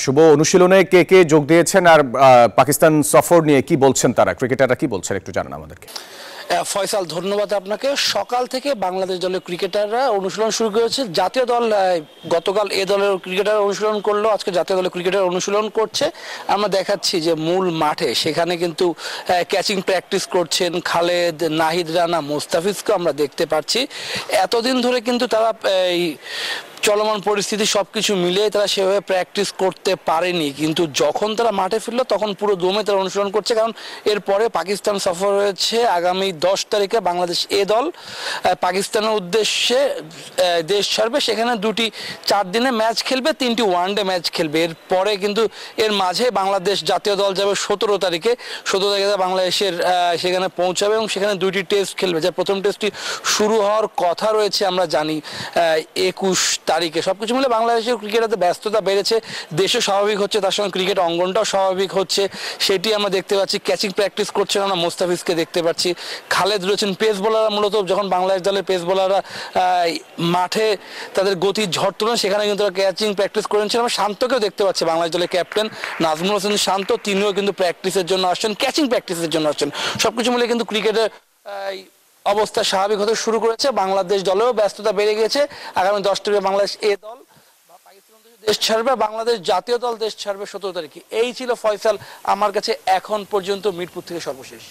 শুভ, অনুশীলনে কে কে যোগ দিয়েছেন আর পাকিস্তান সফর নিয়ে কি বলছেন তারা, ক্রিকেটাররা কি বলছেন একটু জানান আমাদেরকে। ফয়সাল, ধন্যবাদ আপনাকে। সকাল থেকে বাংলাদেশ দলের ক্রিকেটাররা অনুশীলন শুরু করেছে। জাতীয় দল গতকাল এ দলের ক্রিকেটার অনুশীলন করলো, আজকে জাতীয় দলের ক্রিকেটার অনুশীলন করছে। আমরা দেখাচ্ছি যে মূল মাঠে সেখানে কিন্তু ক্যাচিং প্র্যাকটিস করছেন খালেদ, নাহিদ রানা, মুস্তাফিজকে আমরা দেখতে পাচ্ছি। এতদিন ধরে কিন্তু তারা এই চলমান পরিস্থিতি সবকিছু মিলিয়ে তারা সেভাবে প্র্যাকটিস করতে পারেনি, কিন্তু যখন তারা মাঠে ফিরলো তখন পুরো দমে তারা অনুসরণ করছে। কারণ এরপরে পাকিস্তান সফর হয়েছে আগামী 10 তারিখে। বাংলাদেশ এ দল পাকিস্তানের উদ্দেশ্যে দেশ ছাড়বে, সেখানে 4 দিনে ম্যাচ খেলবে, 3টি ওয়ানডে ম্যাচ খেলবে। এরপরে কিন্তু এর মাঝে বাংলাদেশ জাতীয় দল যাবে 17 তারিখে। 17 তারিখে বাংলাদেশের সেখানে পৌঁছাবে এবং সেখানে 2টি টেস্ট খেলবে। যার প্রথম টেস্টটি শুরু হওয়ার কথা রয়েছে আমরা জানি 21 তারিখে। সবকিছু মিলে বাংলাদেশের ক্রিকেটারদের ব্যস্ততা বেড়েছে, দেশও স্বাভাবিক হচ্ছে, তার সঙ্গে ক্রিকেট অঙ্গনটাও স্বাভাবিক হচ্ছে, সেটি আমরা দেখতে পাচ্ছি। ক্যাচিং প্র্যাকটিস করছেন, আমরা মুস্তাফিজকে দেখতে পাচ্ছি। খালেদ রয়েছেন। পেস বোলাররা মূলত যখন বাংলাদেশ দলের পেস বোলাররা মাঠে তাদের গতি ঝড় তোলেন, সেখানে কিন্তু তারা ক্যাচিং প্র্যাকটিস করেছেন। আমরা শান্তকেও দেখতে পাচ্ছি, বাংলাদেশ দলের ক্যাপ্টেন নাজমুল হোসেন শান্ত, তিনিও কিন্তু প্র্যাকটিসের জন্য আসছেন, ক্যাচিং প্র্যাকটিসের জন্য আসছেন। সবকিছু মিলে কিন্তু ক্রিকেটের অবস্থা স্বাভাবিক হতে শুরু করেছে। বাংলাদেশ দলেও ব্যস্ততা বেড়ে গেছে। আগামী 10 তারিখে বাংলাদেশ এ দল পাকিস্তান দেশ ছাড়বে, বাংলাদেশ জাতীয় দল দেশ ছাড়বে 17 তারিখে। এই ছিল ফয়সাল আমার কাছে এখন পর্যন্ত মিরপুর থেকে সর্বশেষ।